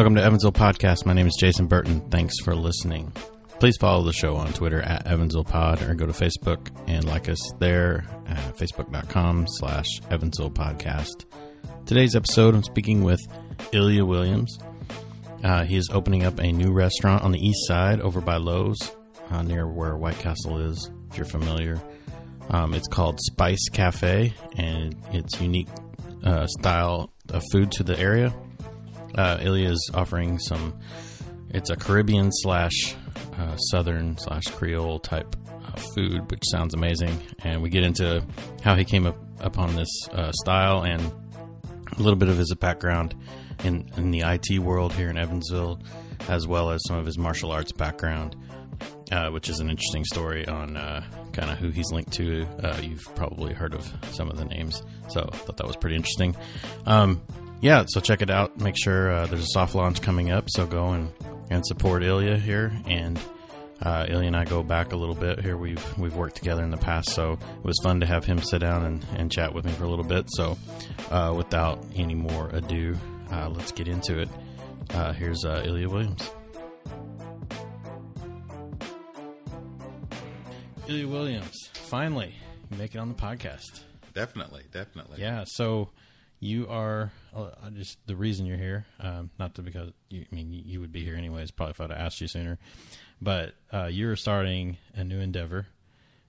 Welcome to Evansville Podcast. My name is Jason Burton. Thanks for listening. Please follow the show on Twitter at EvansvillePod or go to Facebook and like us there at facebook.com/Evansville Podcast. Today's episode, I'm speaking with Illya Williams. He is opening up a new restaurant on the east side over by Lowe's, near where White Castle is, if you're familiar. It's called Spice Cafe, and it's unique style of food to the area. Illya is offering it's a Caribbean slash Southern slash Creole type food, which sounds amazing. And we get into how he came upon this style and a little bit of his background in the IT world here in Evansville, as well as some of his martial arts background, which is an interesting story on kind of who he's linked to. You've probably heard of some of the names, so I thought that was pretty interesting. Yeah, so check it out. Make sure there's a soft launch coming up, so go and support Illya here. And Illya and I go back a little bit here. We've worked together in the past, so it was fun to have him sit down and chat with me for a little bit. So without any more ado, let's get into it. Here's Illya Williams. Illya Williams, finally, you make it on the podcast. Definitely. Yeah, so you are just the reason you're here, not because you would be here anyways, probably if I'd have asked you sooner, but you're starting a new endeavor.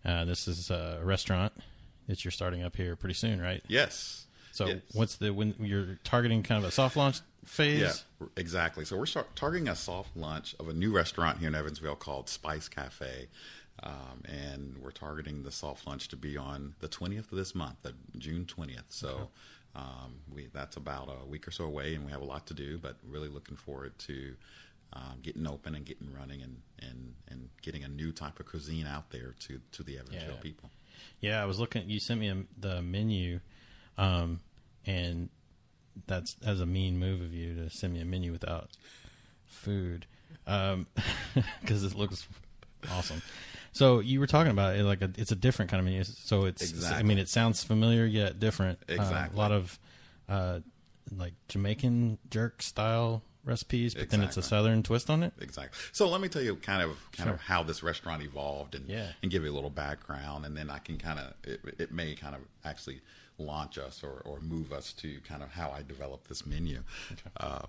This is a restaurant that you're starting up here pretty soon, right? Yes. So yes. when you're targeting kind of a soft launch phase? Yeah, exactly. So we're targeting a soft launch of a new restaurant here in Evansville called Spice Cafe. And we're targeting the soft launch to be on the 20th of this month, June 20th. So that's about a week or so away, and we have a lot to do, but really looking forward to getting open and getting running and getting a new type of cuisine out there to the Evansville people. Yeah, I was looking. You sent me the menu, and that's a mean move of you to send me a menu without food, because it looks awesome. So you were talking about it like it's a different kind of menu. So it's exactly. I mean, it sounds familiar yet different. Exactly. A lot of like Jamaican jerk style recipes, but then it's a Southern twist on it. Exactly. So let me tell you kind of Sure. how this restaurant evolved and give you a little background, and then I can it may kind of actually launch us or move us to kind of how I developed this menu. Okay.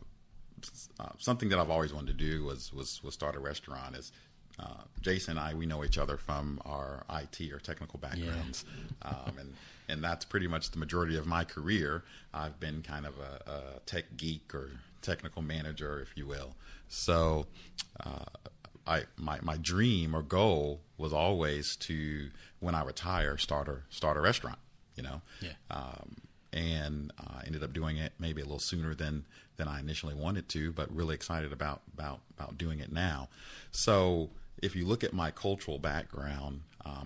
Something that I've always wanted to do was start a restaurant. Jason and I, we know each other from our IT or technical backgrounds, and that's pretty much the majority of my career. I've been kind of a tech geek or technical manager, if you will. So my dream or goal was always to, when I retire, start a restaurant, and I ended up doing it maybe a little sooner than I initially wanted to, but really excited about doing it now. So if you look at my cultural background,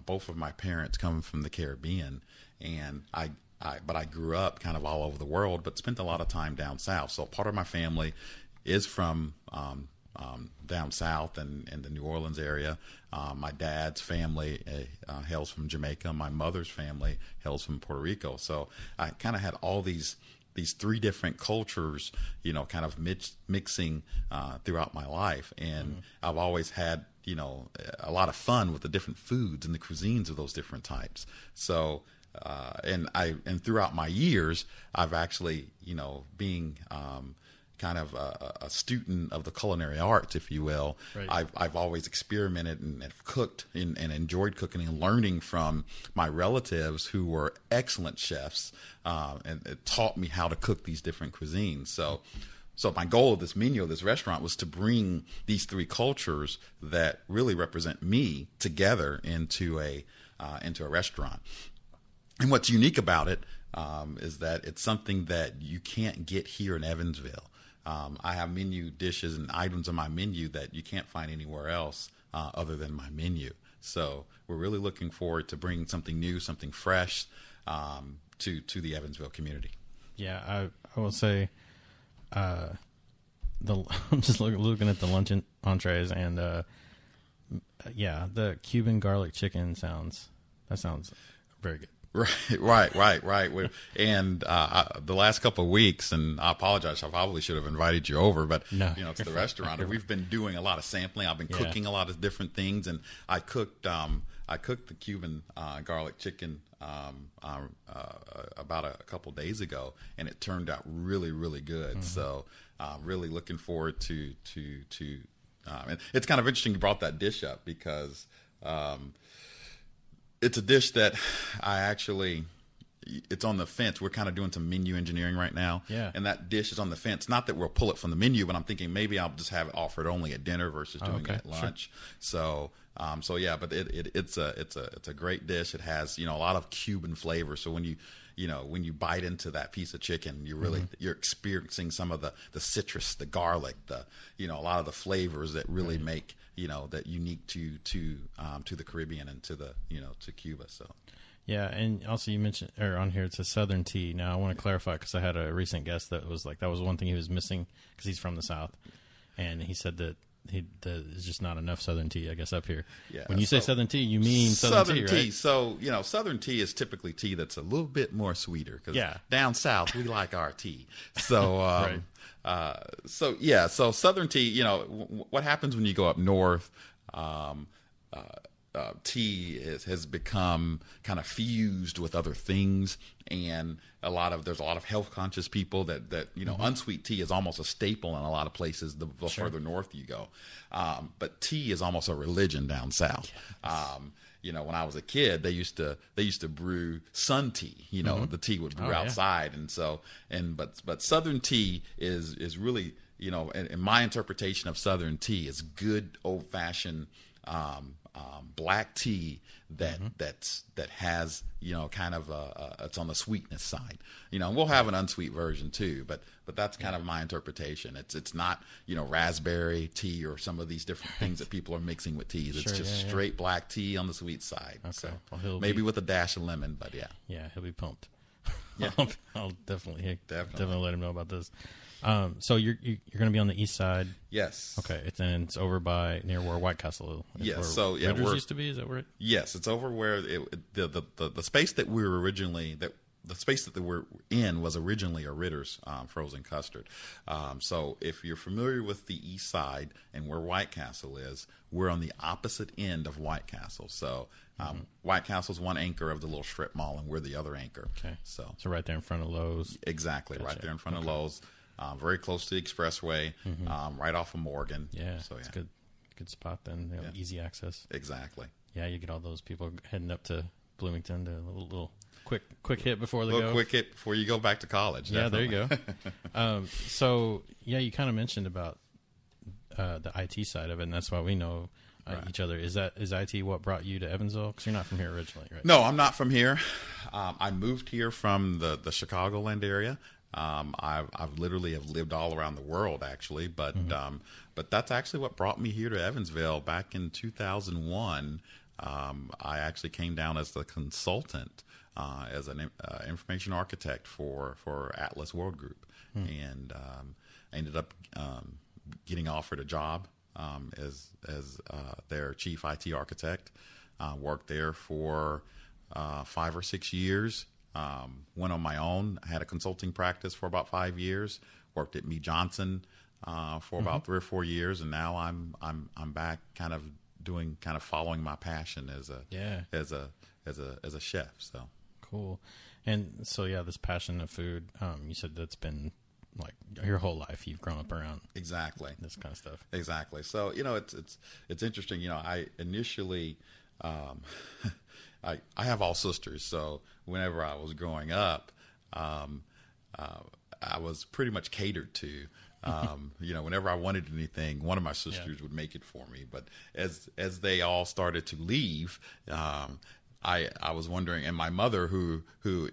both of my parents come from the Caribbean, and but I grew up kind of all over the world, but spent a lot of time down south. So part of my family is from down south and in the New Orleans area. My dad's family hails from Jamaica. My mother's family hails from Puerto Rico. So I kind of had all these three different cultures, kind of mixing throughout my life. And I've always had, a lot of fun with the different foods and the cuisines of those different types. So, and throughout my years, I've actually, being kind of a student of the culinary arts, if you will. Right. I've always experimented and cooked and enjoyed cooking and learning from my relatives who were excellent chefs, and it taught me how to cook these different cuisines. So my goal of this menu of this restaurant was to bring these three cultures that really represent me together into a restaurant. And what's unique about it is that it's something that you can't get here in Evansville. I have menu dishes and items on my menu that you can't find anywhere else other than my menu. So we're really looking forward to bringing something new, something fresh to the Evansville community. Yeah, I will say, I'm just looking at the lunch entrees, and the Cuban garlic chicken sounds very good. Right. And the last couple of weeks, and I apologize, I probably should have invited you over, but No, it's the restaurant. And we've been doing a lot of sampling. I've been cooking a lot of different things, and I cooked the Cuban garlic chicken about a couple days ago, and it turned out really, really good. So really looking forward to and it's kind of interesting you brought that dish up because it's a dish that it's on the fence. We're kind of doing some menu engineering right now. Yeah. And that dish is on the fence. Not that we'll pull it from the menu, but I'm thinking maybe I'll just have it offered only at dinner versus doing it at lunch. Sure. So yeah, but it's a great dish. It has, a lot of Cuban flavor. So when you bite into that piece of chicken, you're experiencing some of the citrus, the garlic, a lot of the flavors that really make, that unique to the Caribbean and to Cuba. So. Yeah, and also you mentioned, or on here it says Southern tea. Now I want to clarify because I had a recent guest that was like that was one thing he was missing because he's from the South, and he said that there's just not enough Southern tea, I guess, up here. Yeah, when you say Southern tea, you mean Southern tea, right? So Southern tea is typically tea that's a little bit more sweeter because down south we like our tea. So so Southern tea. What happens when you go up north? Tea has become kind of fused with other things, and there's a lot of health conscious people that unsweet tea is almost a staple in a lot of places the further north you go, but tea is almost a religion down south. Yes. When I was a kid, they used to brew sun tea. The tea would brew outside, but Southern tea is really in my interpretation of Southern tea is good old fashioned black tea that has kind of it's on the sweetness side. We'll have an unsweet version too, but that's kind of my interpretation. It's not raspberry tea or some of these different things that people are mixing with teas. It's just straight black tea on the sweet side. Okay. So maybe with a dash of lemon, but yeah, he'll be pumped. Yeah. I'll definitely let him know about this. So you're going to be on the east side. Yes. Okay. It's over by near where White Castle is. Yes. So Ridders used to be. Is that where? Yes, it's over where the space that we were originally the space that we're in was originally a Ritter's frozen custard. So if you're familiar with the east side and where White Castle is, we're on the opposite end of White Castle. So White Castle's one anchor of the little strip mall, and we're the other anchor. Okay. So right there in front of Lowe's. Exactly. Gotcha. Right there in front of Lowe's. Very close to the expressway, right off of Morgan. Yeah, so it's good spot then. Easy access. Exactly. Yeah, you get all those people heading up to Bloomington to a little quick hit before they go. Quick hit before you go back to college. Yeah, definitely. There you go. So you kind of mentioned about the IT side of it, and that's why we know each other. Is IT what brought you to Evansville? Because you're not from here originally, right? No, I'm not from here. I moved here from the Chicagoland area. I've literally have lived all around the world actually, but that's actually what brought me here to Evansville back in 2001. I actually came down as the consultant, as an information architect for Atlas World Group, and I ended up getting offered a job as their chief IT architect. Worked there for 5 or 6 years. Went on my own. I had a consulting practice for about 5 years. Worked at Mead Johnson for about 3 or 4 years, and now I'm back, kind of following my passion as a chef. So cool. And so this passion of food. You said that's been like your whole life. You've grown up around exactly this kind of stuff. Exactly. So it's interesting. I initially. I have all sisters, so whenever I was growing up, I was pretty much catered to. Whenever I wanted anything, one of my sisters would make it for me. But as they all started to leave, I was wondering, and my mother, who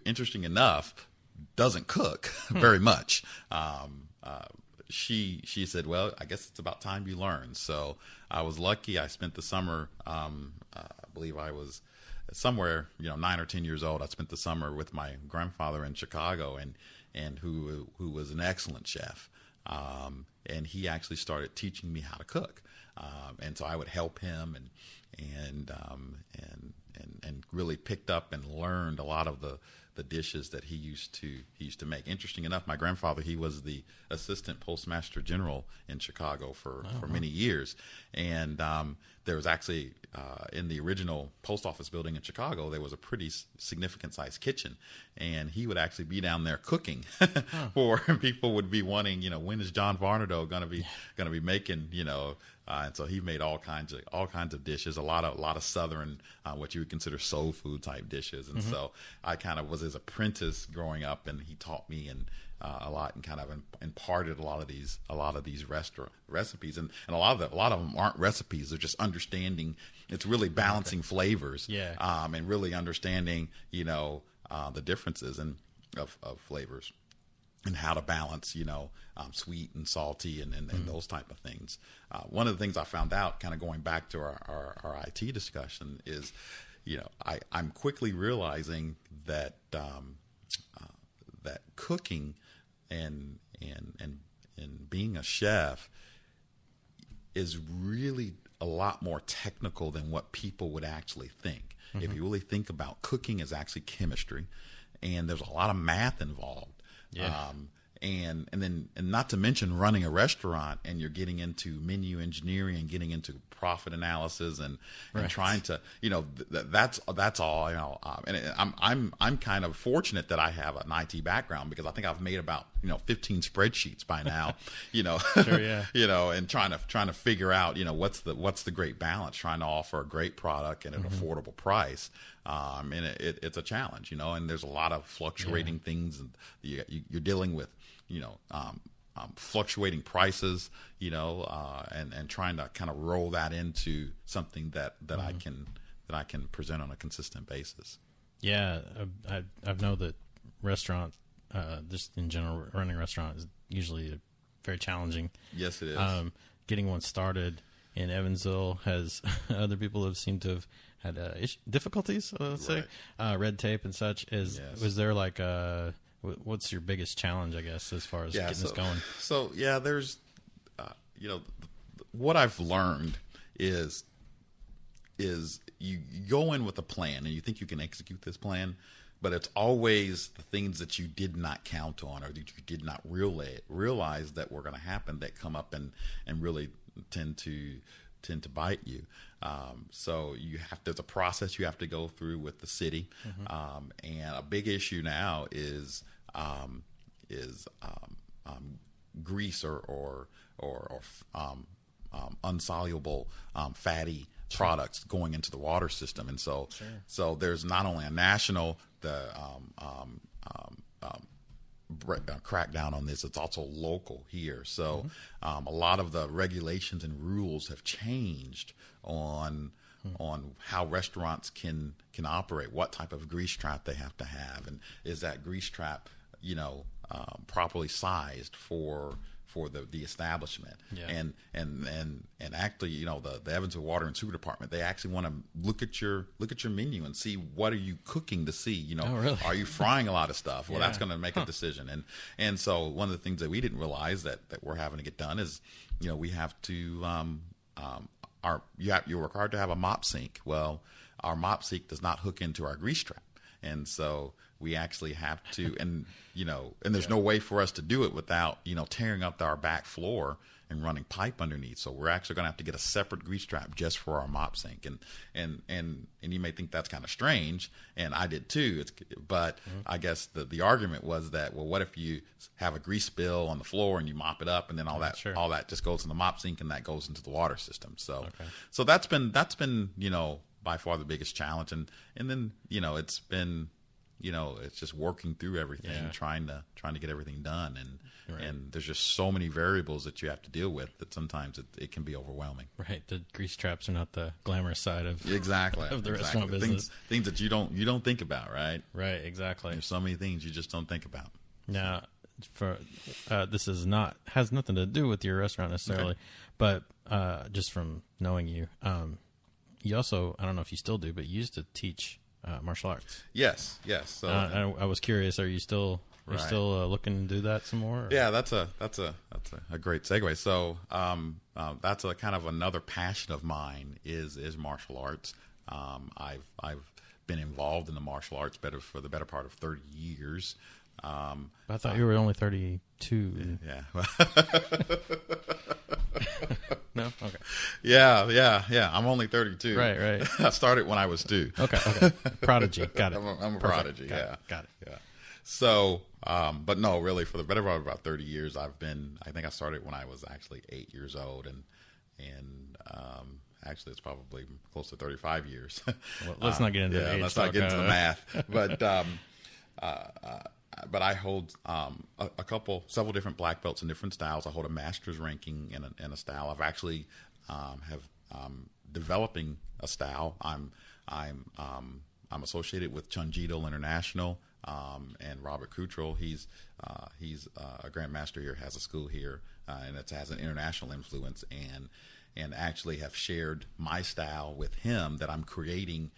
interesting enough, doesn't cook very much. She said, "Well, I guess it's about time you learn." So I was lucky. I spent the summer. I believe I was somewhere 9 or 10 years old. I spent the summer with my grandfather in Chicago, and who was an excellent chef, and he actually started teaching me how to cook, and so I would help him and and really picked up and learned a lot of the dishes that he used to make. Interesting enough, my grandfather, he was the assistant postmaster general in Chicago for many years, and there was actually in the original post office building in Chicago, there was a pretty significant sized kitchen, and he would actually be down there cooking for people would be wanting, when is John Varnado going to be making, and so he made all kinds of dishes, a lot of Southern, what you would consider soul food type dishes. And so I kind of was his apprentice growing up, and he taught me a lot, and kind of imparted a lot of these restaurant recipes, and a lot of them aren't recipes; they're just understanding. It's really balancing flavors, and really understanding, the differences of flavors, and how to balance, sweet and salty and those type of things. One of the things I found out, kind of going back to our IT discussion, is, I'm quickly realizing that that cooking and being a chef is really a lot more technical than what people would actually think. If you really think about cooking, is actually chemistry, and there's a lot of math involved. And then not to mention running a restaurant, and you're getting into menu engineering and getting into profit analysis and trying to, that's all, and I'm kind of fortunate that I have an IT background, because I think I've made about 15 spreadsheets by now, sure, and trying to figure out what's the great balance, trying to offer a great product at an affordable price. And it's a challenge, and there's a lot of fluctuating things, and you're dealing with fluctuating prices, and trying to kind of roll that into something that I can present on a consistent basis. Yeah, I know that restaurant, just in general, running a restaurant is usually very challenging. Yes, it is. Getting one started in Evansville has other people have seemed to have had difficulties, let's say, red tape and such. Was there like what's your biggest challenge, I guess, as far as getting this going? So there's, what I've learned is you go in with a plan and you think you can execute this plan, but it's always the things that you did not count on, or that you did not realize that were going to happen, that come up and really tend to bite you. So there's a process you have to go through with the city. And a big issue now is grease or unsoluble fatty products going into the water system. And so so there's not only a national crackdown on this, it's also local here. So a lot of the regulations and rules have changed on how restaurants can operate, what type of grease trap they have to have, and is that grease trap properly sized for the establishment. And actually, the Evansville Water and Sewer Department, they actually want to look at your menu and see, what are you cooking to see, really? Are you frying a lot of stuff? Well, that's going to make a decision. And so one of the things that we didn't realize that we're having to get done is, we have to you're required to have a mop sink. Well, our mop sink does not hook into our grease trap, and so we actually have to, and there's no way for us to do it without tearing up our back floor and running pipe underneath. So we're actually going to have to get a separate grease trap just for our mop sink. And you may think that's kind of strange, and I did too. But I guess the argument was that, well, what if you have a grease spill on the floor and you mop it up, and then all that just goes in the mop sink, and that goes into the water system. So so that's been by far the biggest challenge, and then it's been it's just working through everything, trying to get everything done, and there's just so many variables that you have to deal with that sometimes it can be overwhelming. Right, the grease traps are not the glamorous side of of the restaurant business. Things that you don't think about, right? Right, exactly. There's so many things you just don't think about. Now, this has nothing to do with your restaurant necessarily, but just from knowing you, you also, I don't know if you still do, but you used to teach martial arts. Yes. So I was curious. Are you still looking to do that some more? Or? Yeah, that's a great segue. So that's a kind of another passion of mine is martial arts. I've been involved in the martial arts for the better part of 30 years. I thought you were only 32. Yeah. No? Okay. Yeah. I'm only 32. Right. I started when I was 2. Okay. Prodigy. Got it. I'm a Perfect. prodigy. Got it. Yeah. So, but no, really, for the better part of about 30 years, I think I started when I was actually 8 years old, and actually, it's probably close to 35 years. Well, let's not get into the age let's talk, not get into the math. But I hold several different black belts in different styles. I hold a master's ranking in a style. I've actually developing a style. I'm associated with Chunjito International and Robert Cuttrell. He's a grandmaster here, has a school here, and it has an international influence, and actually have shared my style with him that I'm creating.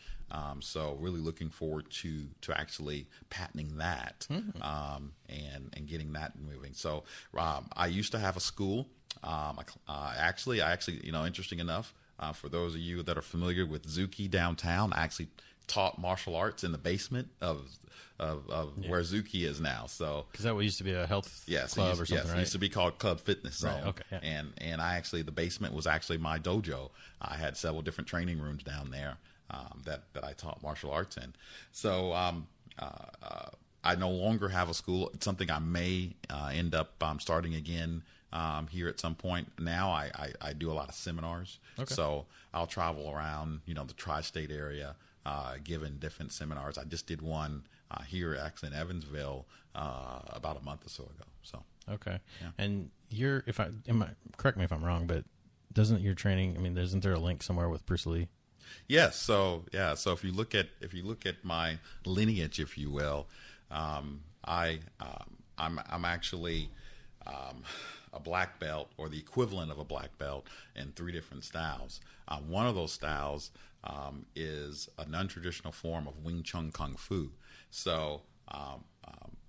So really looking forward to actually patenting that and getting that moving. So I used to have a school. I actually, interesting enough, for those of you that are familiar with Zuki downtown, I actually taught martial arts in the basement of where Zuki is now. So because that used to be a health club or something, right? It used to be called Club Fitness Zone. Right, okay, yeah. And I actually, the basement was actually my dojo. I had several different training rooms down there that I taught martial arts in. So I no longer have a school. It's something I may end up starting again here at some point. Now I do a lot of seminars. Okay. So I'll travel around, the tri-state area, giving different seminars. I just did one here actually in Evansville about a month or so ago. So okay, yeah. And correct me if I'm wrong, but doesn't your training? I mean, isn't there a link somewhere with Bruce Lee? Yes. So if you look at my lineage, if you will, I'm actually a black belt, or the equivalent of a black belt, in 3 different styles. One of those styles is a non-traditional form of Wing Chun Kung Fu. So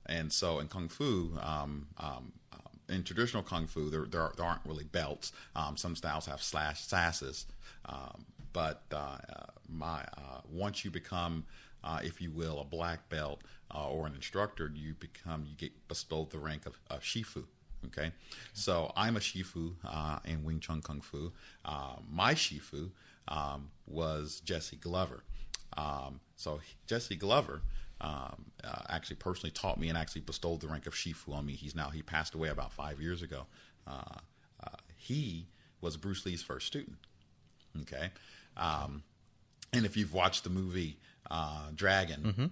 in Kung Fu, in traditional Kung Fu, there aren't really belts. Some styles have sasses, but once you become, if you will, a black belt or an instructor, you get bestowed the rank of Shifu. Okay, so I'm a Shifu in Wing Chun Kung Fu. My Shifu was Jesse Glover. So Jesse Glover actually personally taught me and actually bestowed the rank of Shifu on me. He passed away about 5 years ago. He was Bruce Lee's first student. Okay, and if you've watched the movie Dragon,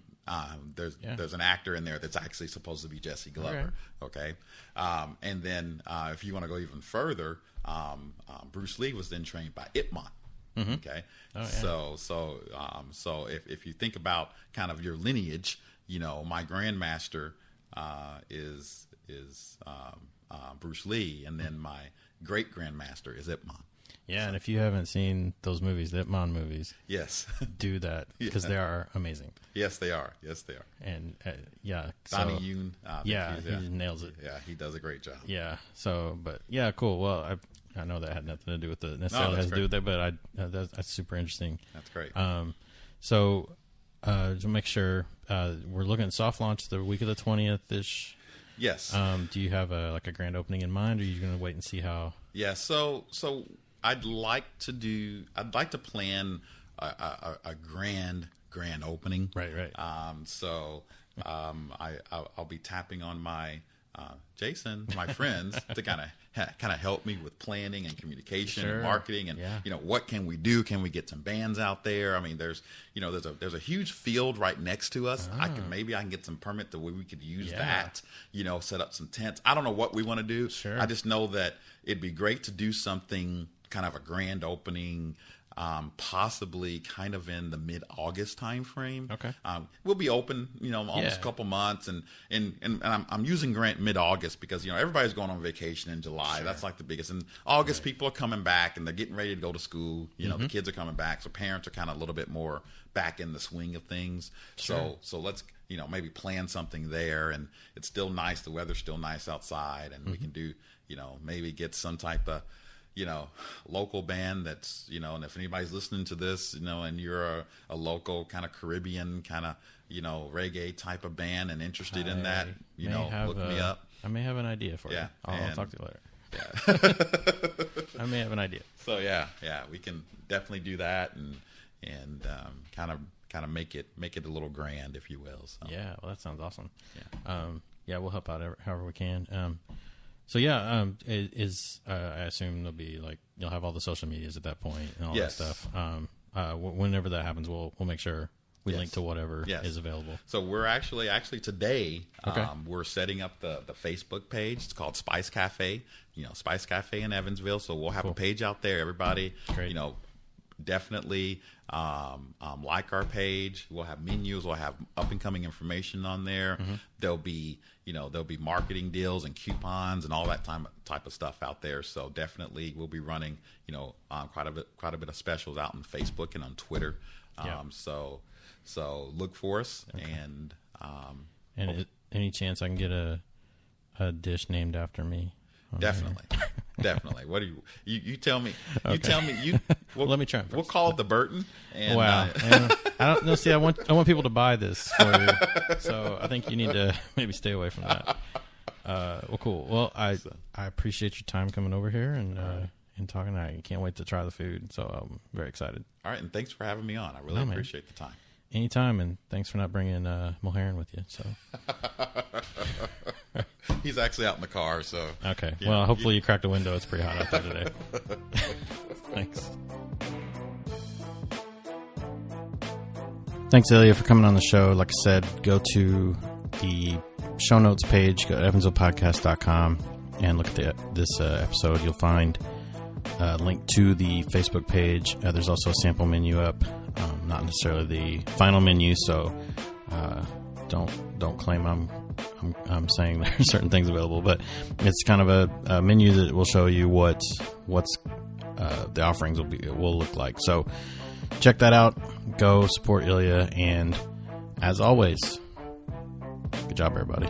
there's an actor in there that's actually supposed to be Jesse Glover. Okay, and then if you want to go even further, Bruce Lee was then trained by Ip Man. Okay, so if you think about kind of your lineage, my grandmaster is Bruce Lee, and then my great grandmaster is Ip Man. Yeah, and if you haven't seen those movies, the Ip Man movies, yes, do that because they are amazing. Yes, they are. And Donnie Yoon, he nails it. Yeah, he does a great job. Yeah. So, but yeah, cool. Well, I know that had nothing to do with it necessarily has to do with it, but that's super interesting. That's great. So to make sure, we're looking at soft launch the week of the 20th ish. Yes. Do you have a grand opening in mind, or are you going to wait and see how? Yeah. So I'd like to plan a grand opening. Right. I'll be tapping on my Jason, my friends, to kind of help me with planning and communication and marketing, and what can we do? Can we get some bands out there? I mean, there's a huge field right next to us. I can get some permit the way we could use that. Set up some tents. I don't know what we want to do. Sure. I just know that it'd be great to do something kind of a grand opening, possibly kind of in the mid-August time frame. Okay. We'll be open, almost a couple months, and I'm using mid-August because everybody's going on vacation in July. Sure. That's like the biggest. In August, people are coming back and they're getting ready to go to school. The kids are coming back, so parents are kind of a little bit more back in the swing of things. Sure. So let's maybe plan something there, and it's still nice. The weather's still nice outside, and we can do maybe get some type of local band that's, and if anybody's listening to this, and you're a local kind of Caribbean kind of, reggae type of band and interested in that, look me up. I may have an idea for you. I'll talk to you later. Yeah. I may have an idea. So yeah, we can definitely do that and kind of make it a little grand, if you will. So. Yeah, well, that sounds awesome. Yeah, we'll help out however we can. I assume there'll be you'll have all the social medias at that point and all that stuff. Whenever that happens, we'll make sure we link to whatever is available. So we're actually today, we're setting up the Facebook page. It's called Spice Cafe, Spice Cafe in Evansville. So we'll have a page out there. Everybody, Great. Definitely like our page. We'll have menus. We'll have up and coming information on there. Mm-hmm. There'll be marketing deals and coupons and all that type of stuff out there. So definitely we'll be running quite a bit of specials out on Facebook and on Twitter. So look for us. And any chance I can get a dish named after me? Definitely. Definitely. What do you tell me? Okay. You tell me. Let me try. First. We'll call it the Burton. And, wow. I don't know. See, I want people to buy this for you, so I think you need to maybe stay away from that. Well, cool. Well, I appreciate your time coming over here and talking. I can't wait to try the food, so I'm very excited. All right, and thanks for having me on. I really appreciate the time. Anytime, and thanks for not bringing Mulherrin with you. So. He's actually out in the car, so... Okay. Well, hopefully you cracked a window. It's pretty hot out there today. Thanks. Thanks, Illya, for coming on the show. Like I said, go to the show notes page, go to evansvillepodcast.com, and look at this episode. You'll find a link to the Facebook page. There's also a sample menu up, not necessarily the final menu, so don't claim I'm saying there are certain things available, but it's kind of a menu that will show you what's the offerings will look like. So check that out. Go support Illya, and as always, good job, everybody.